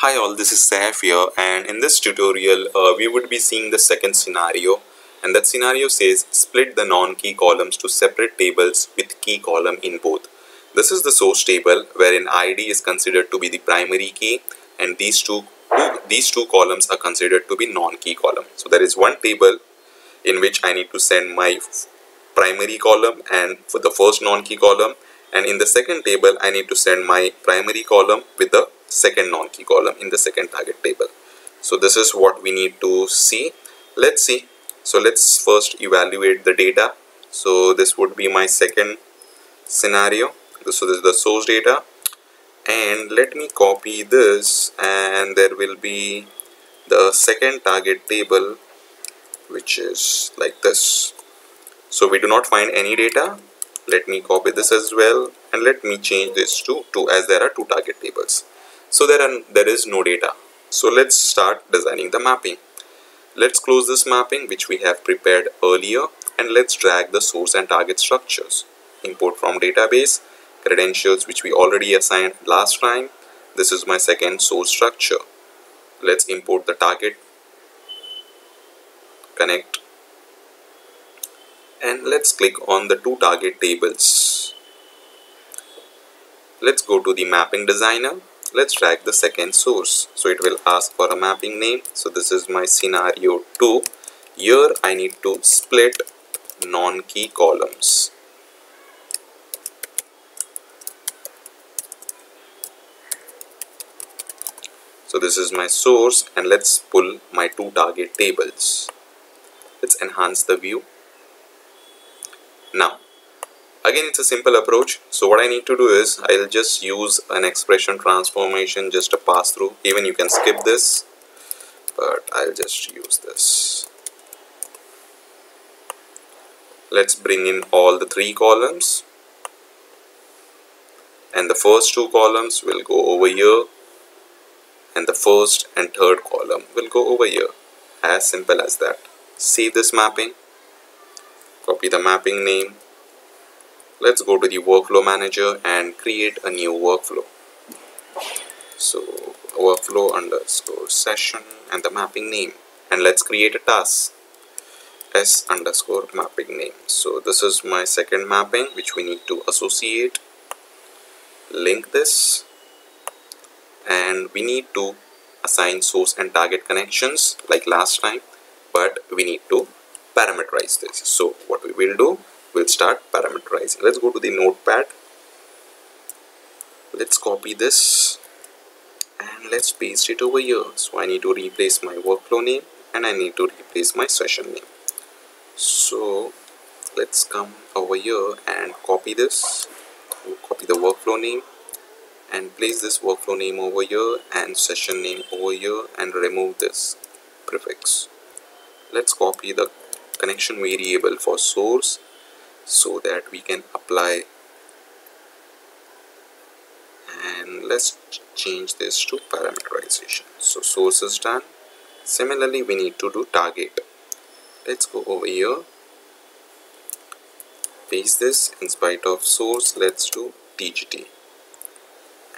Hi all, this is Saif here, and in this tutorial we would be seeing the second scenario, and that scenario says split the non-key columns to separate tables with key column in both. This is the source table wherein ID is considered to be the primary key and these two columns are considered to be non-key column. So there is one table in which I need to send my primary column and for the first non-key column, and in the second table I need to send my primary column with the second non-key column in the second target table. So this is what we need to see. Let's see. So let's first evaluate the data. So this would be my second scenario. So this is the source data, and let me copy this, and there will be the second target table which is like this. So we do not find any data. Let me copy this as well, and let me change this to 2 as there are two target tables. So there is no data. So let's start designing the mapping. Let's close this mapping which we have prepared earlier, and let's drag the source and target structures. Import from database, credentials which we already assigned last time. This is my second source structure. Let's import the target, connect, and let's click on the two target tables. Let's go to the mapping designer. Let's drag the second source. So it will ask for a mapping name. So this is my scenario 2. Here I need to split non-key columns. So this is my source, and let's pull my two target tables. Let's enhance the view. Now again, it's a simple approach. So what I need to do is I'll just use an expression transformation, just a pass through. Even you can skip this, but I'll just use this. Let's bring in all the three columns, and the first two columns will go over here, and the first and third column will go over here. As simple as that. Save this mapping, copy the mapping name. Let's go to the workflow manager and create a new workflow. So workflow underscore session and the mapping name, and let's create a task, s underscore mapping name. So this is my second mapping which we need to associate. Link this, and we need to assign source and target connections like last time, but we need to parameterize this. So what we will do, we'll start parameterizing. Let's go to the notepad. Let's copy this and let's paste it over here. So I need to replace my workflow name and I need to replace my session name. So let's come over here and copy this, copy the workflow name and place this workflow name over here and session name over here, and remove this prefix. Let's copy the connection variable for source so that we can apply, and let's change this to parameterization. So source is done. Similarly we need to do target. Let's go over here, paste this. In spite of source, let's do TGT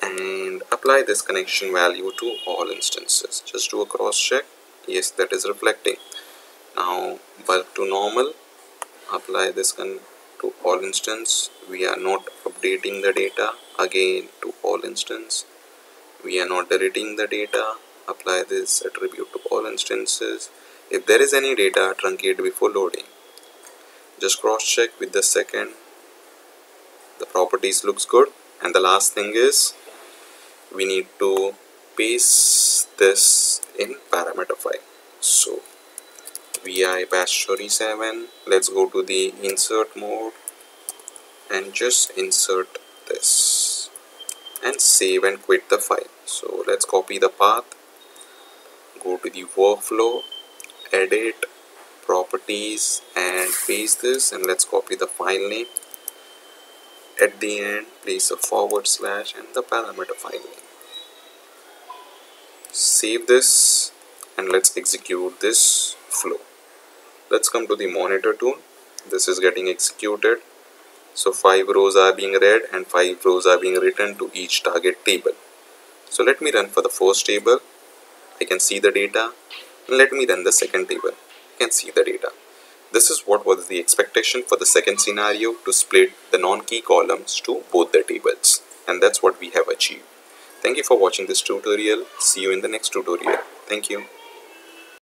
and apply this connection value to all instances. Just do a cross check. Yes, that is reflecting. Now bulk to normal, apply this to all instance. We are not updating the data. Again to all instance. We are not deleting the data. Apply this attribute to all instances. If there is any data, truncate before loading. Just cross check with the second. The properties looks good. And the last thing is we need to paste this in parameter file. So vi batch 37. Let's go to the insert mode and just insert this and save and quit the file. So let's copy the path, go to the workflow, edit, properties and paste this, and let's copy the file name. At the end place a forward slash and the parameter file name. Save this and let's execute this flow. Let's come to the monitor tool. This is getting executed. So 5 rows are being read and 5 rows are being written to each target table. So let me run for the first table. I can see the data. And let me run the second table. I can see the data. This is what was the expectation for the second scenario, to split the non-key columns to both the tables. And that's what we have achieved. Thank you for watching this tutorial. See you in the next tutorial. Thank you.